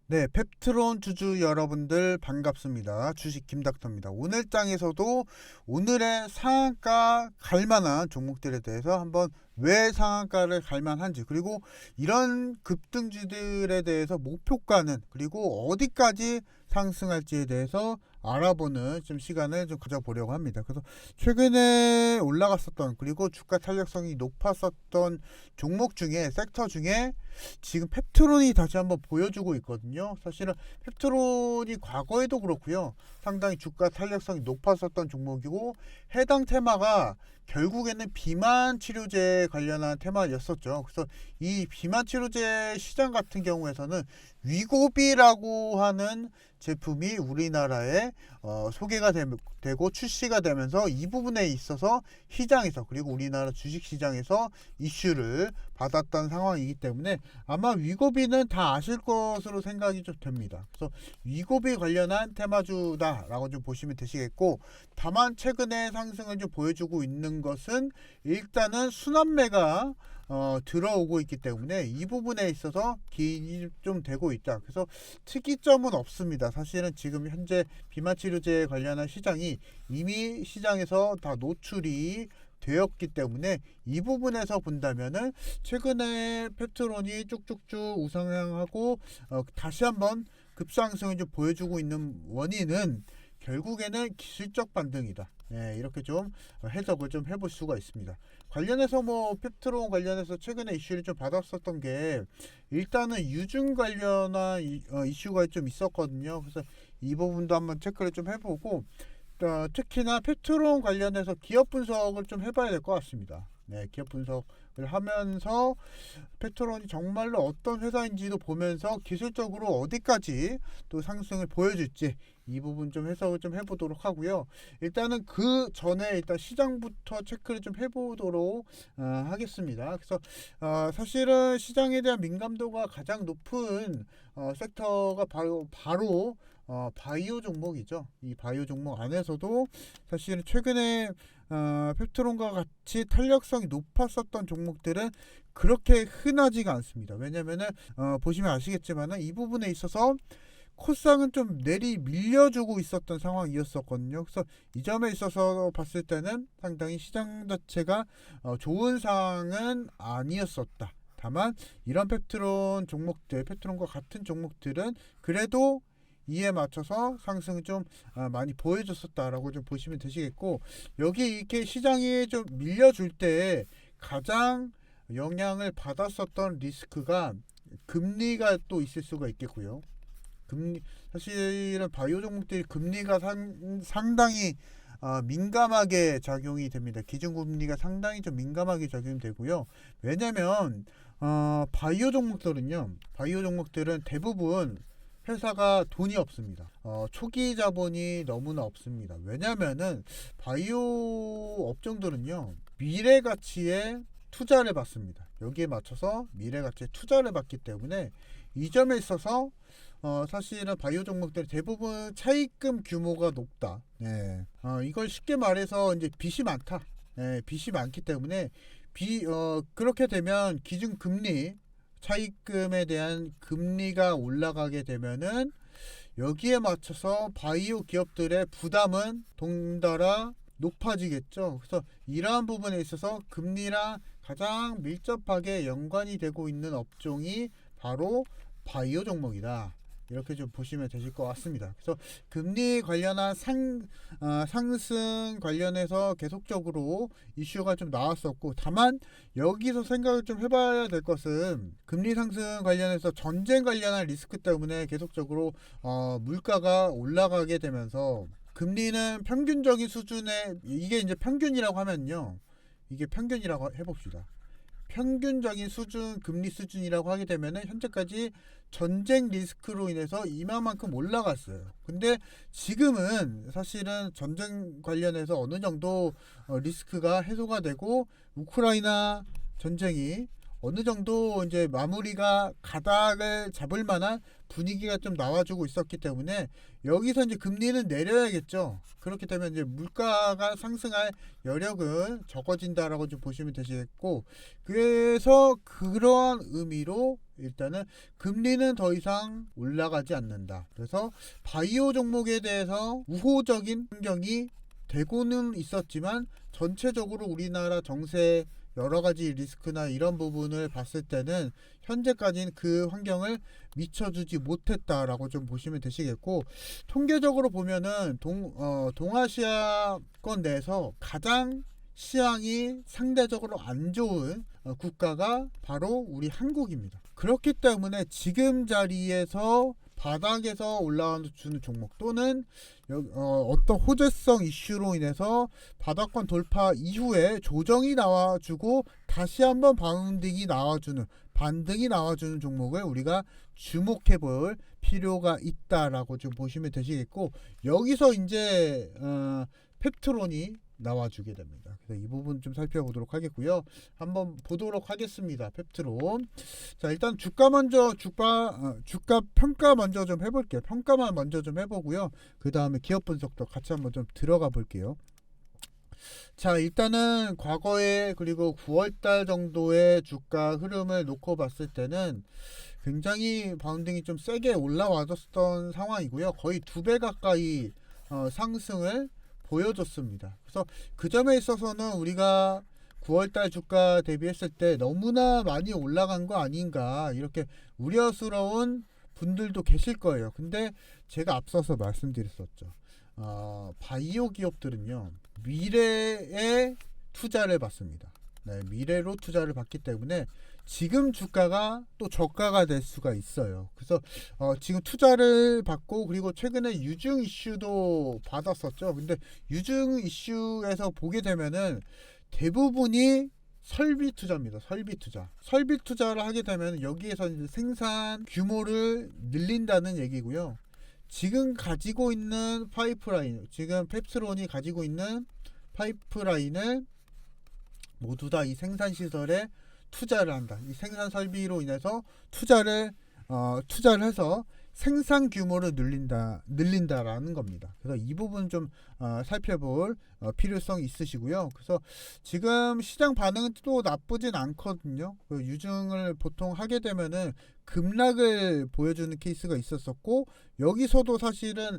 네, 펩트론 주주 여러분들 반갑습니다. 주식 김닥터입니다. 오늘 장에서도 오늘의 상한가 갈만한 종목들에 대해서 한번 왜 상한가를 갈만한지, 그리고 이런 급등주들에 대해서 목표가는, 그리고 어디까지 상승할지에 대해서 알아보는 좀 시간을 좀 가져보려고 합니다. 그래서 최근에 올라갔었던, 그리고 주가 탄력성이 높았었던 종목 중에, 섹터 중에 지금 펩트론이 다시 한번 보여주고 있거든요. 사실은 펩트론이 과거에도 그렇고요, 상당히 주가 탄력성이 높았었던 종목이고, 해당 테마가 결국에는 비만 치료제 관련한 테마였었죠. 그래서 이 비만 치료제 시장 같은 경우에서는 위고비라고 하는 제품이 우리나라에 소개가 되고 출시가 되면서 이 부분에 있어서 시장에서, 그리고 우리나라 주식시장에서 이슈를 받았던 상황이기 때문에 아마 위고비는 다 아실 것으로 생각이 좀 됩니다. 그래서 위고비 관련한 테마주다라고 좀 보시면 되시겠고, 다만 최근에 상승을 좀 보여주고 있는 것은 일단은 순환매가 들어오고 있기 때문에 이 부분에 있어서 기인이 좀 되고 있다. 그래서 특이점은 없습니다. 사실은 지금 현재 비만치료제 관련한 시장이 이미 시장에서 다 노출이 되었기 때문에 이 부분에서 본다면은 최근에 펩트론이 쭉쭉쭉 우상향하고 다시 한번 급상승을 좀 보여주고 있는 원인은 결국에는 기술적 반등이다. 네, 이렇게 좀 해석을 좀 해볼 수가 있습니다. 관련해서 뭐 펩트론 관련해서 최근에 이슈를 좀 받았었던 게, 일단은 유증 관련한 이슈가 좀 있었거든요. 그래서 이 부분도 한번 체크를 좀 해보고, 특히나 펩트론 관련해서 기업 분석을 좀 해봐야 될 것 같습니다. 네, 기업 분석을 하면서 펩트론이 정말로 어떤 회사인지도 보면서 기술적으로 어디까지 또 상승을 보여줄지 이 부분 좀 해석을 좀 해보도록 하고요. 일단은 그 전에 일단 시장부터 체크를 좀 해보도록 하겠습니다. 그래서 사실은 시장에 대한 민감도가 가장 높은 섹터가 바로 바이오 종목이죠. 이 바이오 종목 안에서도 사실은 최근에 펩트론과 같이 탄력성이 높았었던 종목들은 그렇게 흔하지가 않습니다. 왜냐면은 보시면 아시겠지만은 이 부분에 있어서 코스닥은 좀 내리 밀려주고 있었던 상황이었었거든요. 그래서 이 점에 있어서 봤을 때는 상당히 시장 자체가 좋은 상황은 아니었었다. 다만 이런 펩트론 종목들, 펩트론과 같은 종목들은 그래도 이에 맞춰서 상승을 좀 많이 보여줬었다라고 좀 보시면 되시겠고, 여기 이렇게 시장이 좀 밀려줄 때 가장 영향을 받았었던 리스크가 금리가 또 있을 수가 있겠고요. 금리, 사실은 바이오 종목들이 금리가 상당히 민감하게 작용이 됩니다. 기준금리가 상당히 좀 민감하게 작용이 되고요. 왜냐면 바이오 종목들은 대부분 회사가 돈이 없습니다. 초기 자본이 너무나 없습니다. 왜냐면은 바이오 업종들은요, 미래 가치에 투자를 받습니다. 여기에 맞춰서 미래 가치에 투자를 받기 때문에 이 점에 있어서 사실은 바이오 종목들이 대부분 차입금 규모가 높다. 네. 이걸 쉽게 말해서 이제 빚이 많다. 네, 빚이 많기 때문에 그렇게 되면 기준 금리, 차입금에 대한 금리가 올라가게 되면은 여기에 맞춰서 바이오 기업들의 부담은 동달아 높아지겠죠. 그래서 이러한 부분에 있어서 금리랑 가장 밀접하게 연관이 되고 있는 업종이 바로 바이오 종목이다. 이렇게 좀 보시면 되실 것 같습니다. 그래서 금리 관련한 상승 관련해서 계속적으로 이슈가 좀 나왔었고, 다만 여기서 생각을 좀 해봐야 될 것은 금리 상승 관련해서 전쟁 관련한 리스크 때문에 계속적으로 물가가 올라가게 되면서 금리는 평균적인 수준의, 이게 이제 평균이라고 하면요, 이게 평균이라고 해봅시다. 평균적인 수준, 금리 수준이라고 하게 되면 현재까지 전쟁 리스크로 인해서 이만큼 올라갔어요. 근데 지금은 사실은 전쟁 관련해서 어느 정도 리스크가 해소가 되고, 우크라이나 전쟁이 어느 정도 이제 마무리가 가닥을 잡을 만한 분위기가 좀 나와주고 있었기 때문에 여기서 이제 금리는 내려야겠죠. 그렇기 때문에 이제 물가가 상승할 여력은 적어진다라고 좀 보시면 되시겠고, 그래서 그러한 의미로 일단은 금리는 더 이상 올라가지 않는다. 그래서 바이오 종목에 대해서 우호적인 환경이 되고는 있었지만 전체적으로 우리나라 정세 여러 가지 리스크나 이런 부분을 봤을 때는 현재까지는 그 환경을 미쳐주지 못했다라고 좀 보시면 되시겠고, 통계적으로 보면은 동아시아권 내에서 가장 시황이 상대적으로 안 좋은 국가가 바로 우리 한국입니다. 그렇기 때문에 지금 자리에서 바닥에서 올라와주는 종목 또는 어떤 호재성 이슈로 인해서 바닥권 돌파 이후에 조정이 나와주고 다시 한번 반등이 나와주는 종목을 우리가 주목해 볼 필요가 있다라고 좀 보시면 되시겠고, 여기서 이제 펩트론이 나와주게 됩니다. 그래서 이 부분 좀 살펴보도록 하겠고요. 한번 보도록 하겠습니다. 펩트론. 자, 일단 주가 평가 먼저 좀 해볼게요. 평가만 먼저 좀 해보고요. 그 다음에 기업 분석도 같이 한번 좀 들어가 볼게요. 자, 일단은 과거에 그리고 9월달 정도의 주가 흐름을 놓고 봤을 때는 굉장히 바운딩이 좀 세게 올라와줬던 상황이고요. 거의 2배 가까이 상승을 보여줬습니다. 그래서 그 점에 있어서는 우리가 9월달 주가 대비했을 때 너무나 많이 올라간 거 아닌가 이렇게 우려스러운 분들도 계실 거예요. 근데 제가 앞서서 말씀드렸었죠. 바이오 기업들은요, 미래에 투자를 받습니다. 네, 미래로 투자를 받기 때문에 지금 주가가 또 저가가 될 수가 있어요. 그래서 지금 투자를 받고, 그리고 최근에 유증 이슈도 받았었죠. 근데 유증 이슈에서 보게 되면은 대부분이 설비 투자입니다. 설비 투자를 하게 되면 여기에서 이제 생산 규모를 늘린다는 얘기고요. 지금 가지고 있는 파이프라인, 지금 펩스론이 가지고 있는 파이프라인을 모두 다 이 생산 시설에 투자를 한다. 이 생산 설비로 인해서 투자를 해서 생산 규모를 늘린다라는 겁니다. 그래서 이 부분 좀 살펴볼 필요성이 있으시고요. 그래서 지금 시장 반응은 또 나쁘진 않거든요. 그 유증을 보통 하게 되면은 급락을 보여주는 케이스가 있었었고, 여기서도 사실은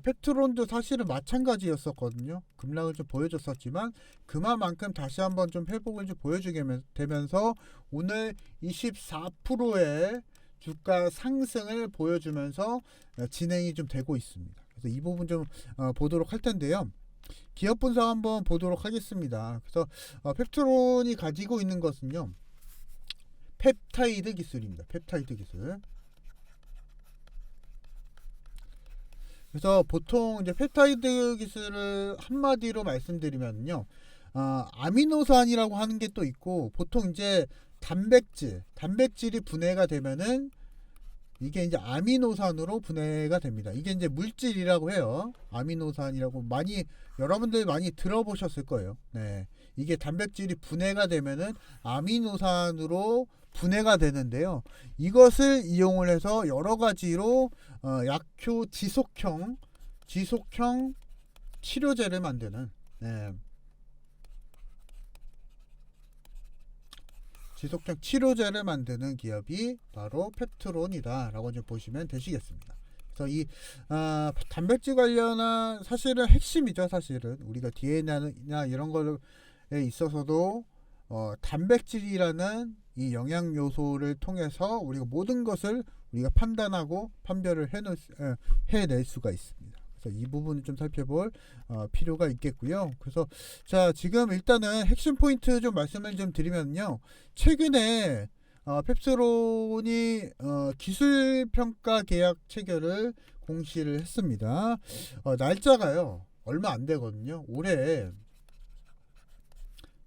페트론도 사실은 마찬가지였었거든요. 급락을 좀 보여줬었지만 그만큼 다시 한번 좀 회복을 좀 보여주게 되면서 오늘 24%의 주가 상승을 보여주면서 진행이 좀 되고 있습니다. 그래서 이 부분 좀 보도록 할 텐데요. 기업 분석 한번 보도록 하겠습니다. 그래서 펩트론이 가지고 있는 것은요, 펩타이드 기술입니다. 펩타이드 기술. 그래서 보통 이제 펩타이드 기술을 한마디로 말씀드리면요, 아미노산이라고 하는 게 또 있고, 보통 이제 단백질이 분해가 되면은 이게 이제 아미노산으로 분해가 됩니다. 이게 이제 물질이라고 해요. 아미노산이라고 여러분들 많이 들어보셨을 거예요. 네. 이게 단백질이 분해가 되면은 아미노산으로 분해가 되는데요. 이것을 이용을 해서 여러 가지로 약효 지속형 치료제를 만드는, 네, 지속형 치료제를 만드는 기업이 바로 펩트론이다 라고 이제 보시면 되시겠습니다. 그래서 이 단백질 관련한 사실은 핵심이죠. 사실은 우리가 DNA나 이런 거에 있어서도 단백질이라는 이 영양 요소를 통해서 우리가 모든 것을 우리가 판단하고 판별을 해낼 수가 있습니다. 그래서 이 부분을 좀 살펴볼 필요가 있겠고요. 그래서 자, 지금 일단은 핵심 포인트 좀 말씀을 좀 드리면요, 최근에 펩스론이 기술 평가 계약 체결을 공시를 했습니다. 날짜가요 얼마 안 되거든요. 올해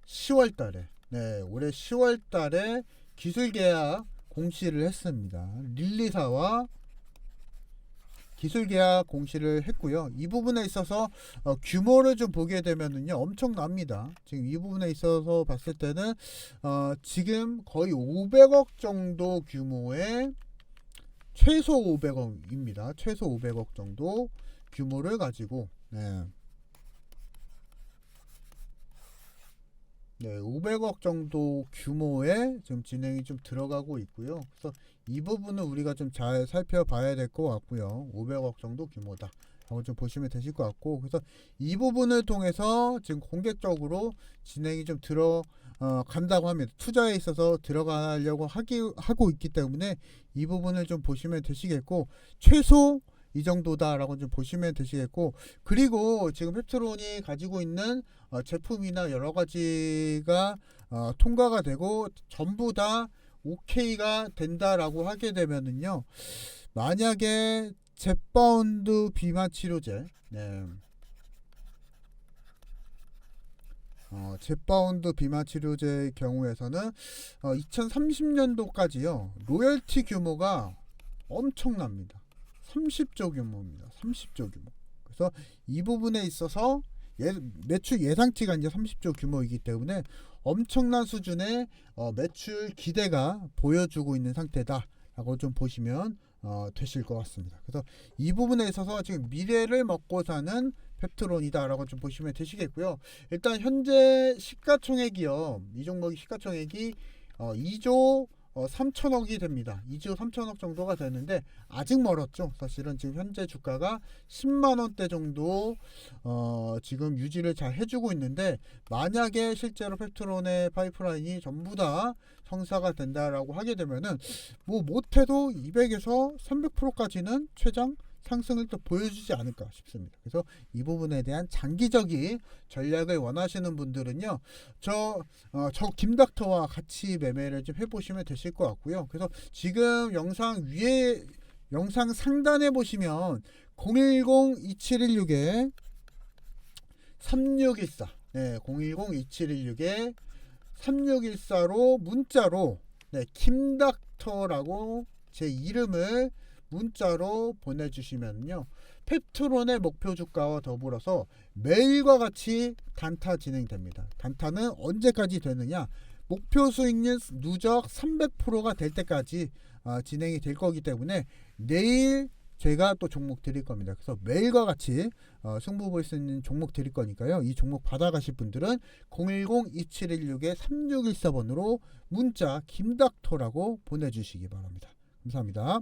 10월달에, 네, 올해 10월달에 기술 계약 공시를 했습니다. 릴리사와 기술 계약 공시를 했고요. 이 부분에 있어서 규모를 좀 보게 되면은요 엄청납니다. 지금 이 부분에 있어서 봤을 때는 지금 거의 500억 정도 규모의 최소 500억입니다. 최소 500억 정도 규모를 가지고 네, 500억 정도 규모의 지금 진행이 좀 들어가고 있고요. 그래서 이 부분은 우리가 좀 잘 살펴봐야 될 것 같고요. 500억 정도 규모다 라고 좀 보시면 되실 것 같고, 그래서 이 부분을 통해서 지금 공개적으로 진행이 좀 간다고 합니다. 투자에 있어서 들어가려고 하고 있기 때문에 이 부분을 좀 보시면 되시겠고, 최소 이 정도다라고 좀 보시면 되시겠고, 그리고 지금 펩트론이 가지고 있는 제품이나 여러 가지가 통과가 되고 전부 다 오케이가 된다라고 하게 되면은요, 만약에 젯바운드 비만 치료제, 네, 젯바운드 비만 치료제의 경우에서는 2030년도까지요 로열티 규모가 엄청납니다. 30조 규모입니다. 30조 규모. 그래서 이 부분에 있어서 매출 예상치가 이제 30조 규모이기 때문에 엄청난 수준의 매출 기대가 보여주고 있는 상태다라고 좀 보시면 되실 것 같습니다. 그래서 이 부분에 있어서 지금 미래를 먹고 사는 펩트론이다라고 좀 보시면 되시겠고요. 일단 현재 시가총액이요. 이 종목이 시가총액이 2조 3천억이 됩니다. 2조 3천억 정도가 되는데 아직 멀었죠. 사실은 지금 현재 주가가 10만원대 정도 지금 유지를 잘 해주고 있는데, 만약에 실제로 펩트론의 파이프라인이 전부 다 성사가 된다라고 하게 되면은 뭐 못해도 200에서 300%까지는 최장 상승을 또 보여주지 않을까 싶습니다. 그래서 이 부분에 대한 장기적인 전략을 원하시는 분들은요, 저 김닥터와 같이 매매를 좀 해보시면 되실 것 같고요. 그래서 지금 영상 상단에 보시면 010-2716에 3614, 네, 010-2716에 3614로 문자로, 네, 김닥터라고 제 이름을 문자로 보내주시면요, 펩트론의 목표 주가와 더불어서 매일과 같이 단타 진행됩니다. 단타는 언제까지 되느냐, 목표 수익률 누적 300%가 될 때까지 진행이 될 거기 때문에 내일 제가 또 종목 드릴 겁니다. 그래서 매일과 같이 승부 볼 수 있는 종목 드릴 거니까요, 이 종목 받아가실 분들은 010-2716에 3614번으로 문자 김닥터라고 보내주시기 바랍니다. 감사합니다.